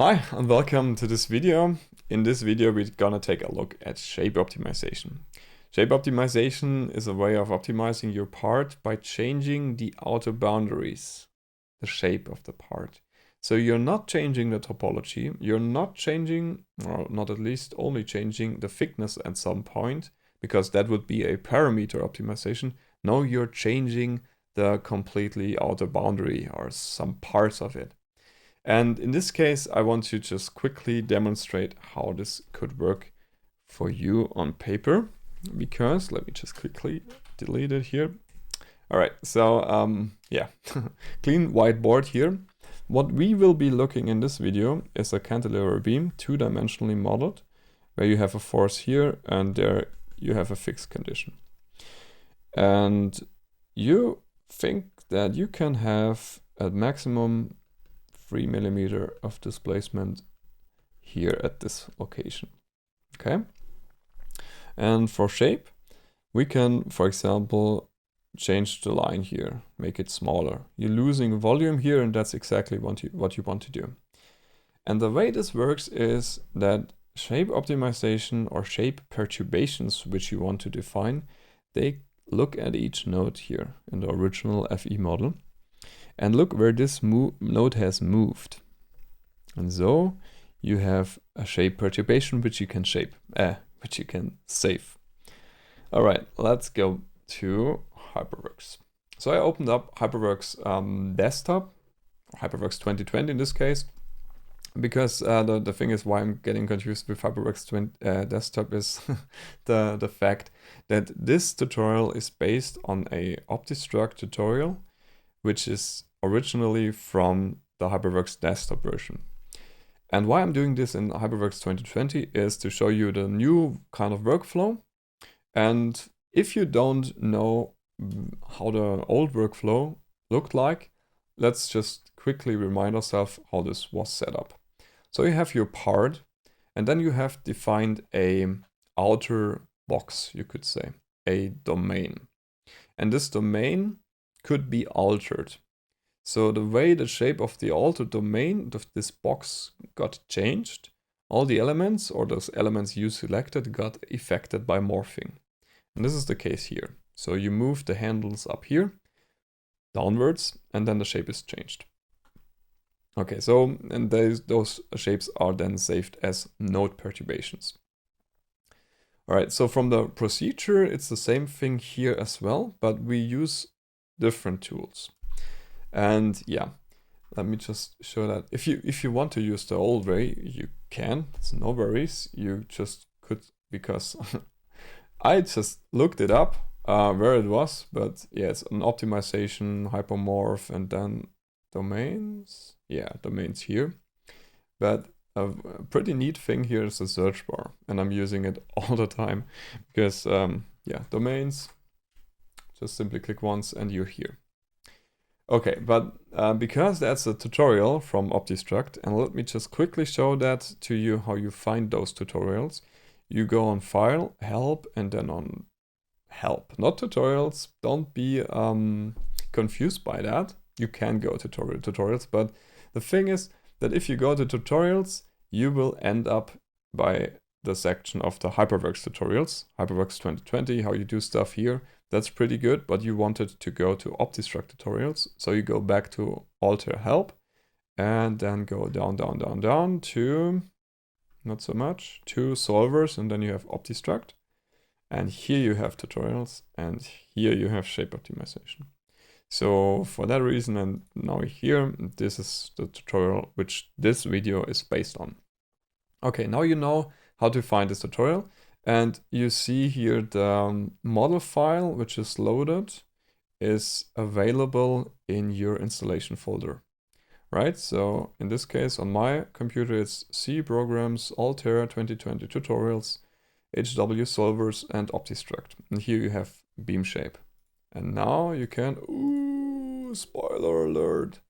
Hi and welcome to this video. In this video we're gonna take a look at shape optimization. Shape optimization is a way of optimizing your part by changing the outer boundaries, the shape of the part. So you're not changing the topology, you're not changing, or not at least only changing the thickness at some point, because that would be a parameter optimization. No, you're changing the completely outer boundary or some parts of it. And in this case, I want to just quickly demonstrate how this could work for you on paper, because let me just quickly delete it here. All right, so yeah, clean whiteboard here. What we will be looking in this video is a cantilever beam, two-dimensionally modeled, where you have a force here and there you have a fixed condition. And you think that you can have a maximum 3 millimeter of displacement here at this location. Okay. And for shape, we can, for example, change the line here, make it smaller. You're losing volume here, and that's exactly what you want to do. And the way this works is that shape optimization or shape perturbations, which you want to define, they look at each node here in the original FE model. And look where this node has moved. And so you have a shape perturbation which you can which you can save. All right, let's go to HyperWorks. So I opened up HyperWorks desktop, HyperWorks 2020 in this case, because the thing is why I'm getting confused with HyperWorks desktop is the fact that this tutorial is based on a OptiStruct tutorial, which is originally from the HyperWorks desktop version. And why I'm doing this in HyperWorks 2020 is to show you the new kind of workflow. And if you don't know how the old workflow looked like, let's just quickly remind ourselves how this was set up. So you have your part, and then you have defined a outer box, you could say, a domain. And this domain could be altered. So the way the shape of the altered domain of this box got changed, all the elements or those elements you selected got affected by morphing. And this is the case here. So you move the handles up here, downwards, and then the shape is changed. Okay, so and those shapes are then saved as node perturbations. All right, so from the procedure, it's the same thing here as well, but we use different tools. And yeah, let me just show that if you want to use the old way, you can. It's no worries. You just could, because I just looked it up where it was, but yeah, it's an optimization, hypermorph, and then domains. Yeah, domains here. But a pretty neat thing here is the search bar, and I'm using it all the time because yeah, domains. Just simply click once and you're here. Okay, but because that's a tutorial from OptiStruct, and let me just quickly show that to you how you find those tutorials. You go on File, Help, and then on Help, not tutorials. Don't be confused by that. You can go to tutorials, but the thing is that if you go to tutorials, you will end up by the section of the HyperWorks tutorials, HyperWorks 2020, how you do stuff here. That's pretty good, but you wanted to go to OptiStruct tutorials. So you go back to Alter Help and then go down, down, down, down to, not so much, to Solvers, and then you have OptiStruct. And here you have tutorials, and here you have shape optimization. So for that reason, and now here, this is the tutorial which this video is based on. Okay, now you know how to find this tutorial. And you see here the model file, which is loaded, is available in your installation folder, right? So in this case, on my computer, it's C programs, Altair 2020 tutorials, HW solvers, and OptiStruct. And here you have beam shape. And now you can, ooh, spoiler alert.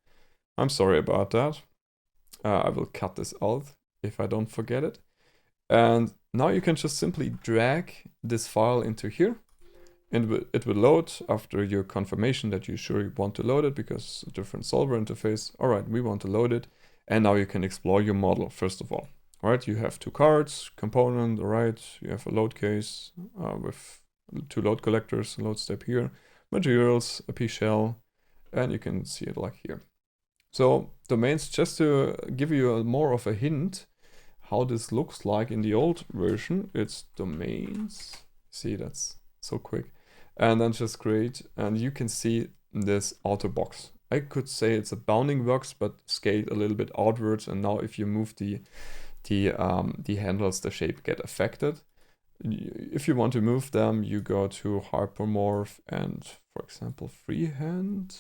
I'm sorry about that. I will cut this out if I don't forget it. And now you can just simply drag this file into here, and it will load after your confirmation that you sure want to load it, because it's a different solver interface. All right, we want to load it. And now you can explore your model, first of all. All right, you have 2 cards, component, all right, you have a load case with 2 load collectors, load step here, materials, a P shell, and you can see it like here. So domains, just to give you more of a hint how this looks like in the old version, it's domains. See, that's so quick. And then just create, and you can see this outer box. I could say it's a bounding box, but scaled a little bit outwards. And now if you move the handles, the shape get affected. If you want to move them, you go to hypermorph and, for example, freehand.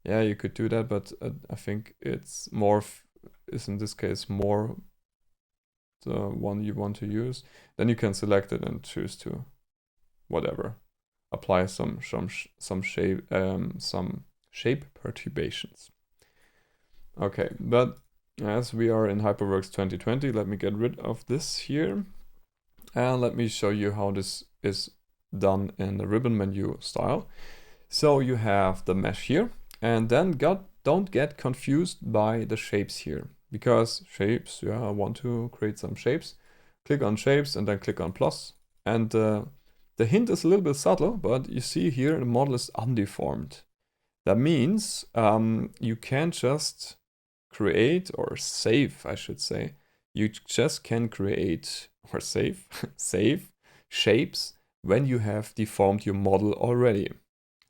Yeah, you could do that, but I think it's morph is in this case more the one you want to use. Then you can select it and choose to whatever, apply some shape perturbations. Okay, but as we are in HyperWorks 2020, let me get rid of this here. And let me show you how this is done in the ribbon menu style. So you have the mesh here, and then don't get confused by the shapes here, because shapes, yeah, I want to create some shapes. Click on shapes and then click on plus. And the hint is a little bit subtle, but you see here the model is undeformed. That means you can't just create or save, I should say. You just can create or save shapes when you have deformed your model already.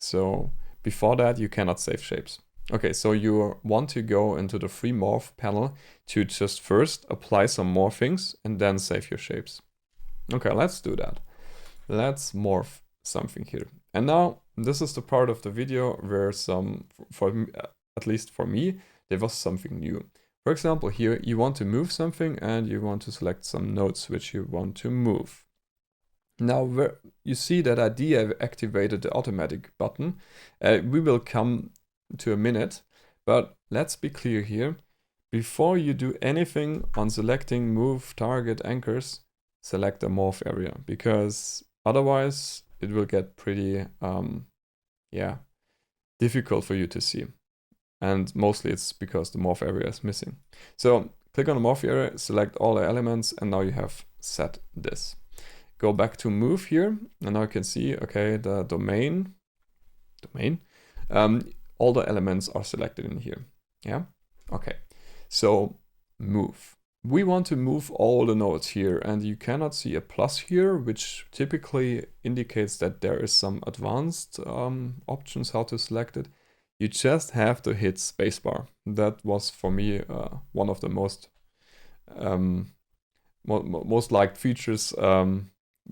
So before that, you cannot save shapes. Okay, so you want to go into the free morph panel to just first apply some morphings and then save your shapes. Okay, let's do that. Let's morph something here. And now this is the part of the video where at least for me, there was something new. For example, here you want to move something and you want to select some nodes which you want to move. Now where you see that I deactivated the automatic button. We will come to a minute, but let's be clear here. Before you do anything on selecting move target anchors, select the morph area, because otherwise it will get pretty difficult for you to see. And mostly it's because the morph area is missing. So click on the morph area, select all the elements, and now you have set this. Go back to move here, and now you can see, okay, the domain, all the elements are selected in here. Yeah, okay. So move. We want to move all the nodes here, and you cannot see a plus here, which typically indicates that there is some advanced options how to select it. You just have to hit spacebar. That was for me one of the most liked features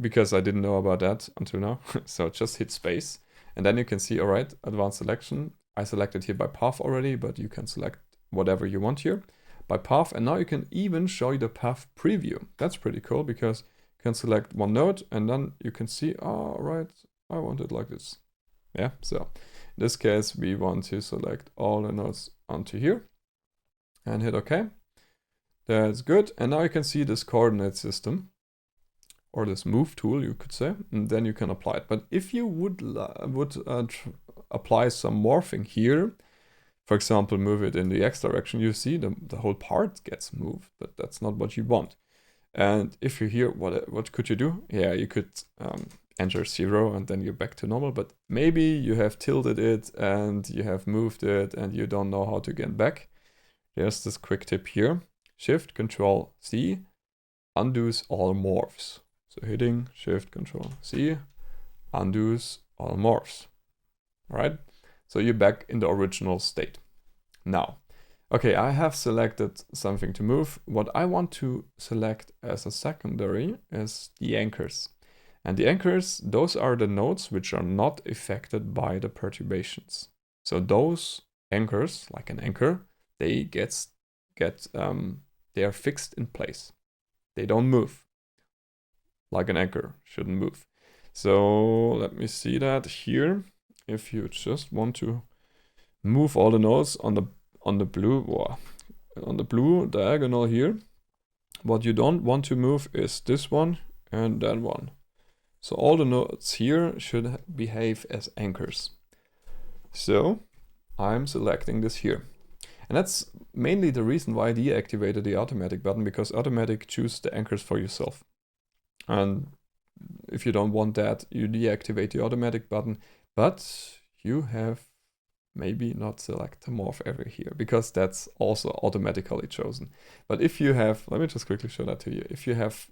because I didn't know about that until now. So just hit space, and then you can see, all right, advanced selection. I selected here by path already, but you can select whatever you want here by path, and now you can even show you the path preview. That's pretty cool because you can select one node and then you can see, all right, I want it like this. Yeah, so in this case, we want to select all the nodes onto here and hit OK. That's good. And now you can see this coordinate system, or this move tool, you could say, and then you can apply it. But if you would apply some morphing here, for example, move it in the X direction, you see the whole part gets moved, but that's not what you want. And if you're here, what could you do? Yeah, you could enter 0 and then you're back to normal, but maybe you have tilted it and you have moved it and you don't know how to get back. There's this quick tip here. Shift Control C undoes all morphs. So hitting Shift Control C undoes all morphs. All right, so you're back in the original state. Now, okay, I have selected something to move. What I want to select as a secondary is the anchors. And the anchors, those are the nodes which are not affected by the perturbations. So those anchors, like an anchor, they they are fixed in place. They don't move. Like an anchor shouldn't move. So let me see that here. If you just want to move all the nodes on the blue diagonal here, what you don't want to move is this one and that one. So all the nodes here should behave as anchors. So I'm selecting this here. And that's mainly the reason why I deactivated the automatic button, because automatic choose the anchors for yourself. And if you don't want that, you deactivate the automatic button, but you have maybe not select the morph area here, because that's also automatically chosen. But if you have, let me just quickly show that to you. If you have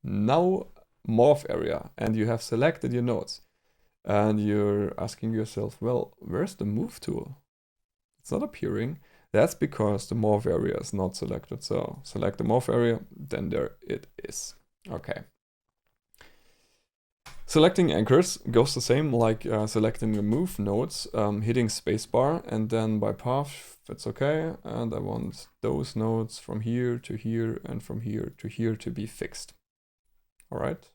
now morph area and you have selected your nodes and you're asking yourself, well, where's the move tool? It's not appearing. That's because the morph area is not selected. So select the morph area, then there it is. Okay. Selecting anchors goes the same like selecting the move nodes, hitting spacebar, and then by path, that's okay. And I want those nodes from here to here and from here to here to be fixed. All right.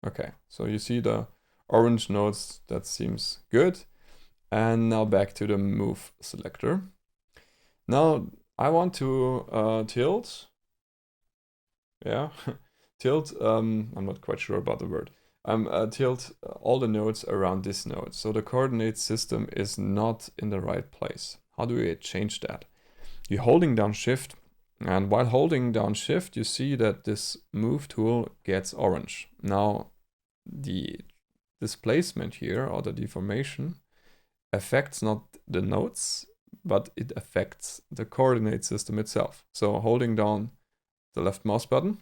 Okay, so you see the orange nodes, that seems good. And now back to the move selector. Now I want to tilt. Yeah, tilt, I'm not quite sure about the word. Tilt all the nodes around this node. So the coordinate system is not in the right place. How do we change that? You're holding down shift, and while holding down shift, you see that this move tool gets orange. Now the displacement here, or the deformation, affects not the nodes, but it affects the coordinate system itself. So holding down the left mouse button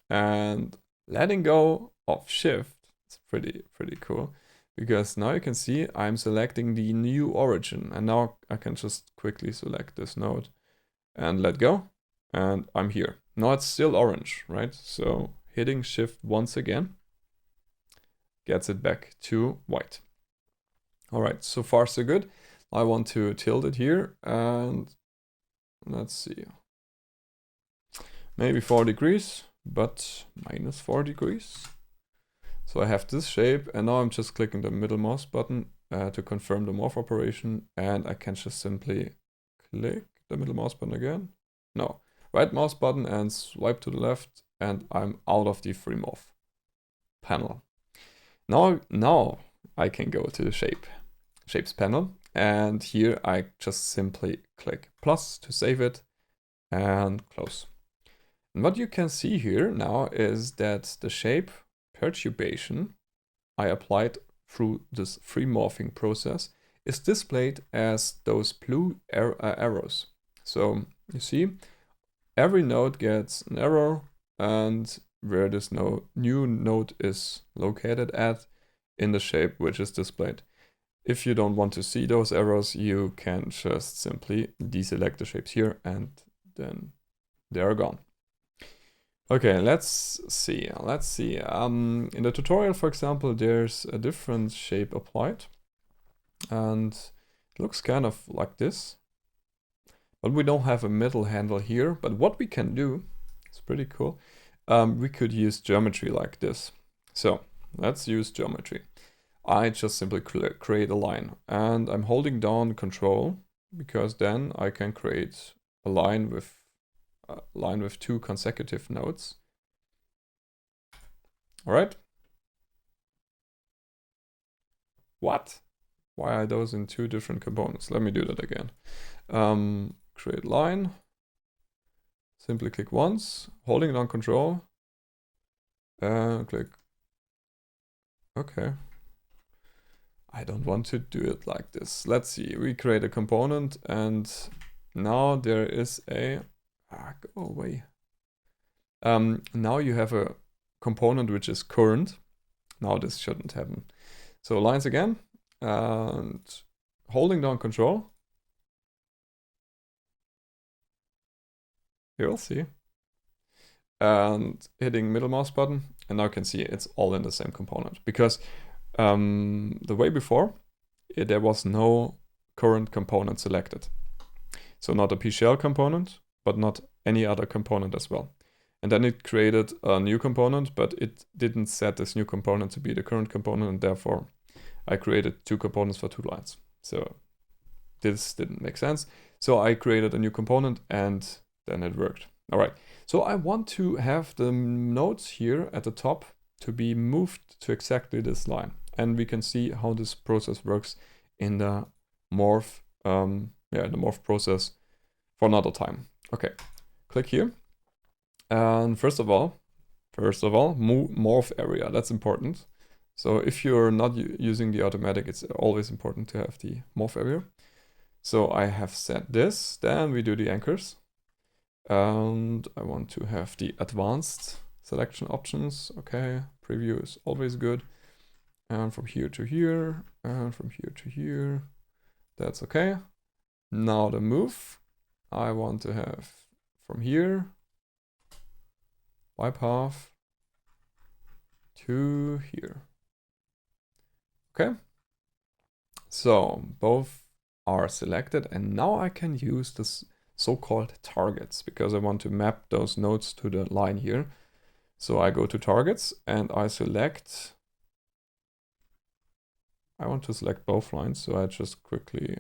and letting go of shift, it's pretty cool, because now you can see I'm selecting the new origin, and now I can just quickly select this node and let go, and I'm here. Now it's still orange, right? So hitting shift once again gets it back to white. All right, so far so good. I want to tilt it here, and let's see, maybe 4 degrees, but minus 4 degrees. So I have this shape, and now I'm just clicking the middle mouse button to confirm the morph operation, and I can just simply click the middle mouse button again. No, right mouse button and swipe to the left, and I'm out of the free morph panel. Now I can go to the shapes panel, and here I just simply click plus to save it and close. And what you can see here now is that the shape perturbation I applied through this free morphing process is displayed as those blue arrows. So you see, every node gets an arrow, and where this new node is located at in the shape which is displayed. If you don't want to see those arrows, you can just simply deselect the shapes here, and then they are gone. Okay, let's see. In the tutorial, for example, there's a different shape applied, and it looks kind of like this. But we don't have a middle handle here. But what we can do, it's pretty cool. We could use geometry like this. So let's use geometry. I just simply create a line, and I'm holding down Control, because then I can create a line with 2 consecutive nodes. All right. What? Why are those in 2 different components? Let me do that again. Create line. Simply click once, holding down Control, and click. Okay. I don't want to do it like this. Let's see. We create a component, and now there is a go away. Now you have a component which is current. Now this shouldn't happen. So lines again, and holding down Control. You'll see. And hitting middle mouse button, and now you can see it's all in the same component, because the way before, there was no current component selected. So not a PCL component, but not any other component as well. And then it created a new component, but it didn't set this new component to be the current component, and therefore I created 2 components for 2 lines. So this didn't make sense. So I created a new component, and then it worked. All right, so I want to have the nodes here at the top to be moved to exactly this line. And we can see how this process works in the morph, the morph process for another time. Okay, click here. And first of all, morph area, that's important. So if you're not using the automatic, it's always important to have the morph area. So I have set this, then we do the anchors. And I want to have the advanced selection options. Okay, preview is always good. And from here to here, and from here to here, that's okay. Now the move, I want to have from here, by path to here. Okay, so both are selected, and now I can use this so-called targets because I want to map those nodes to the line here. So I go to targets and I select, I want to select both lines, so I just quickly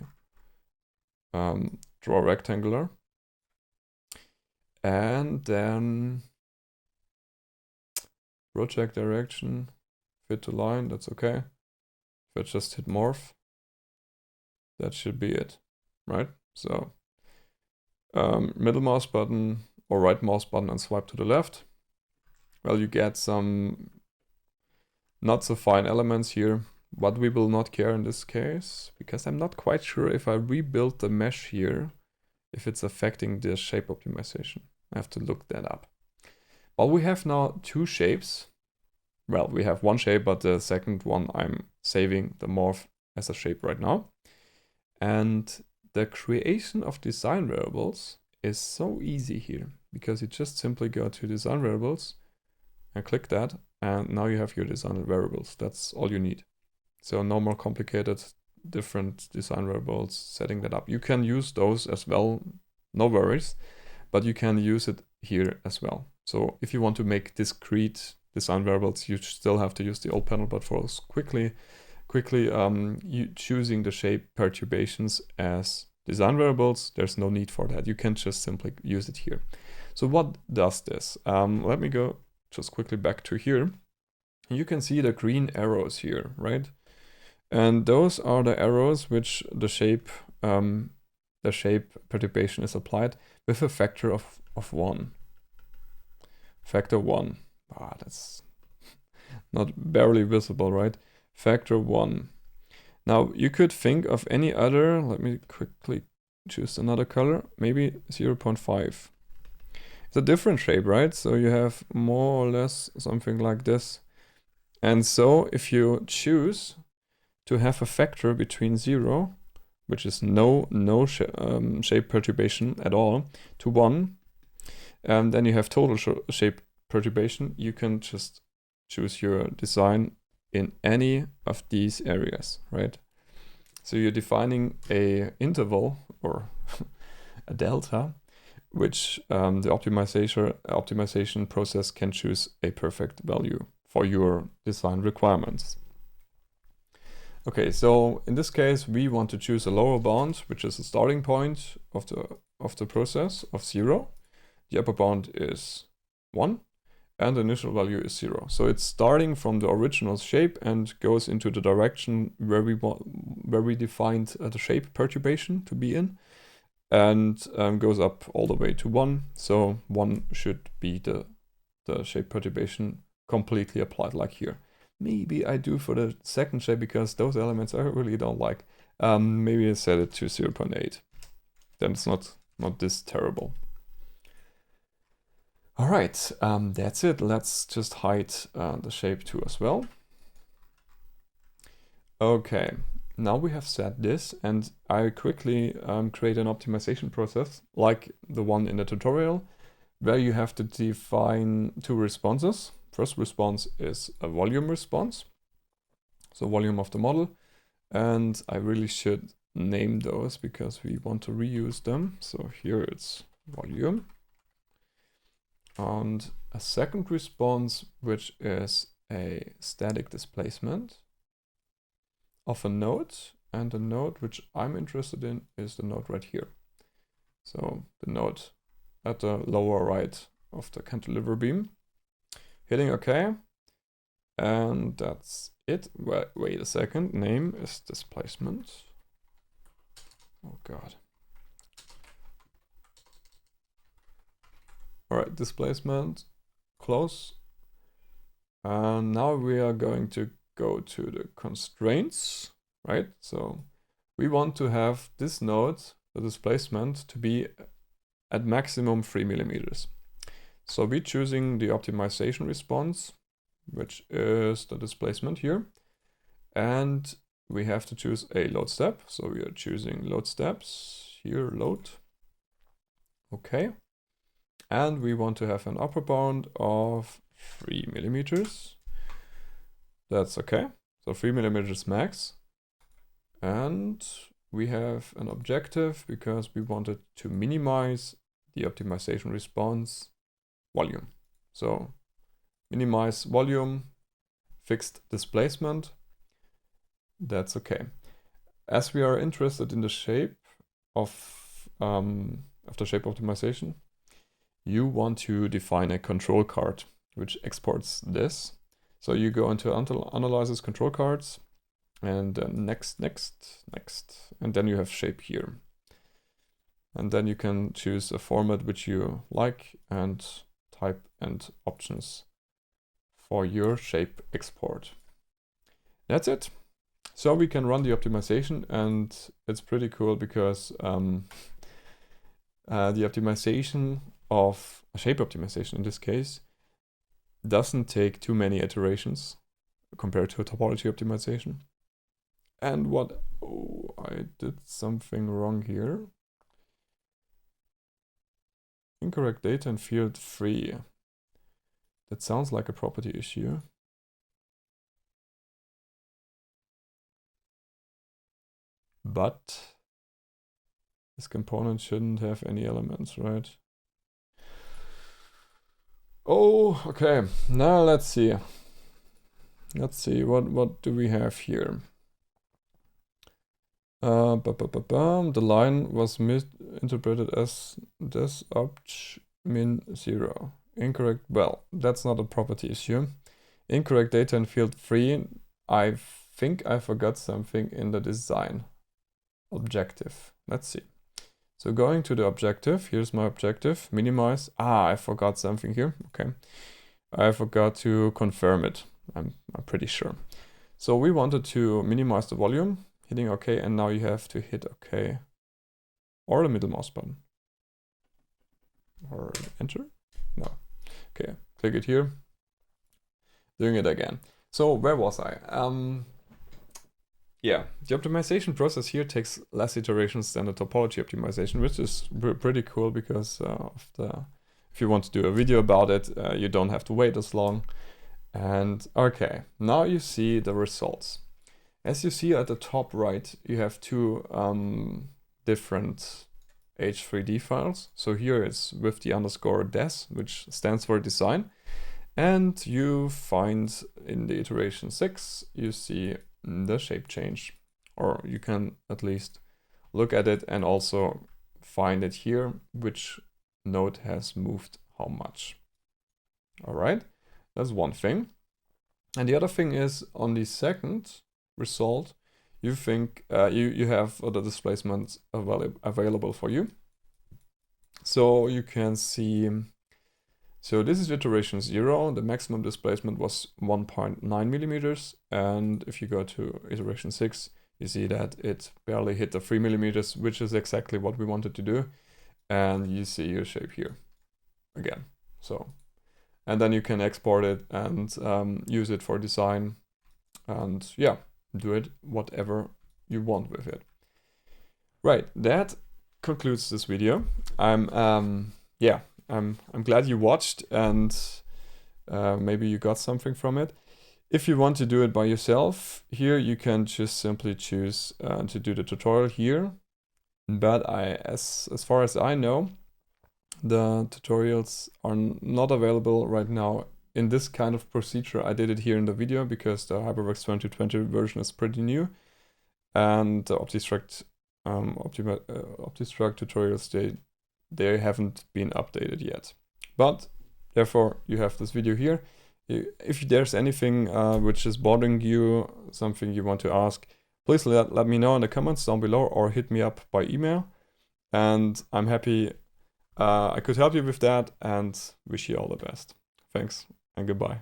draw rectangular, and then project direction, fit to line, that's okay. If I just hit morph, that should be it, right? So middle mouse button or right mouse button and swipe to the left. Well, you get some not so fine elements here, but we will not care in this case because I'm not quite sure if I rebuild the mesh here, if it's affecting the shape optimization. I have to look that up. Well, we have now two shapes. Well, we have one shape, but the second one I'm saving the morph as a shape right now. And the creation of design variables is so easy here because you just simply go to design variables and click that, and now you have your design variables. That's all you need. So no more complicated different design variables, setting that up. You can use those as well, no worries, but you can use it here as well. So if you want to make discrete design variables, you still have to use the old panel, but for us quickly you choosing the shape perturbations as design variables, there's no need for that. You can just simply use it here. So what does this? Let me go just quickly back to here. You can see the green arrows here, right? And those are the arrows which the shape perturbation is applied with a factor of 1. Factor 1. Ah, that's not barely visible, right? Factor 1. Now you could think of any other, let me quickly choose another color, maybe 0.5. It's a different shape, right? So you have more or less something like this. And so if you choose to have a factor between 0, which is no shape perturbation at all, to 1, and then you have total shape perturbation, you can just choose your design in any of these areas, right? So you're defining a interval or a delta, which the optimization process can choose a perfect value for your design requirements. Okay, so in this case, we want to choose a lower bound, which is the starting point of the process of 0. The upper bound is 1, and the initial value is 0. So it's starting from the original shape and goes into the direction where we defined the shape perturbation to be in, and goes up all the way to 1. So 1 should be the shape perturbation completely applied, like here. Maybe I do for the second shape because those elements I really don't like. Maybe I set it to 0.8. Then it's not this terrible. All right, that's it. Let's just hide the shape 2 as well. Okay, now we have set this, and I quickly create an optimization process like the one in the tutorial, where you have to define 2 responses. First response is a volume response, so volume of the model, and I really should name those because we want to reuse them. So here it's volume. And a second response, which is a static displacement of a node, and the node which I'm interested in is the node right here. So the node at the lower right of the cantilever beam. Hitting OK, and that's it. Wait a second, name is displacement. Oh god. All right, displacement, close. And now we are going to go to the constraints, right? So we want to have this node, the displacement, to be at maximum 3 millimeters. So we're choosing the optimization response, which is the displacement here. And we have to choose a load step. So we are choosing load steps, here load. Okay. And we want to have an upper bound of 3 millimeters. That's okay. So 3 millimeters max. And we have an objective because we wanted to minimize the optimization response volume. So minimize volume, fixed displacement. That's okay. As we are interested in the shape of the shape optimization, you want to define a control card which exports this. So you go into analyzes control cards and next, and then you have shape here. And then you can choose a format which you like and type and options for your shape export. That's it. So we can run the optimization, and it's pretty cool because the optimization of a shape optimization in this case doesn't take too many iterations compared to a topology optimization. And I did something wrong here. Incorrect data in field 3. That sounds like a property issue. But this component shouldn't have any elements, right? Oh, okay. Now let's see. Let's see, what do we have here? The line was misinterpreted as this opt min 0. Incorrect. Well, that's not a property issue. Incorrect data in field 3. I think I forgot something in the design objective. Let's see. So going to the objective, here's my objective, minimize. I forgot something here. Okay. I forgot to confirm it. I'm pretty sure. So we wanted to minimize the volume, hitting OK, and now you have to hit OK. Or the middle mouse button. Or enter? No. Okay, click it here. Doing it again. So where was I? Yeah, the optimization process here takes less iterations than the topology optimization, which is pretty cool because if you want to do a video about it, you don't have to wait as long. And okay, now you see the results. As you see at the top right, you have two different H3D files. So here it's with the underscore des, which stands for design. And you find in the iteration 6, you see the shape change, or you can at least look at it and also find it here, which node has moved how much. All right, that's one thing. And the other thing is on the second result, you think you have the displacements available for you. So you can see, so this is iteration 0, the maximum displacement was 1.9 millimeters, and if you go to iteration 6, you see that it barely hit the 3 millimeters, which is exactly what we wanted to do, and you see your shape here again. So, and then you can export it and use it for design, and yeah, do it whatever you want with it. Right, that concludes this video. I'm glad you watched, and maybe you got something from it. If you want to do it by yourself, here you can just simply choose to do the tutorial here. But as far as I know, the tutorials are not available right now in this kind of procedure. I did it here in the video because the HyperWorks 2020 version is pretty new, and the OptiStruct tutorials, they haven't been updated yet. But therefore you have this video here. If there's anything which is bothering you, something you want to ask, please let me know in the comments down below or hit me up by email, and I'm happy I could help you with that and wish you all the best. Thanks and goodbye.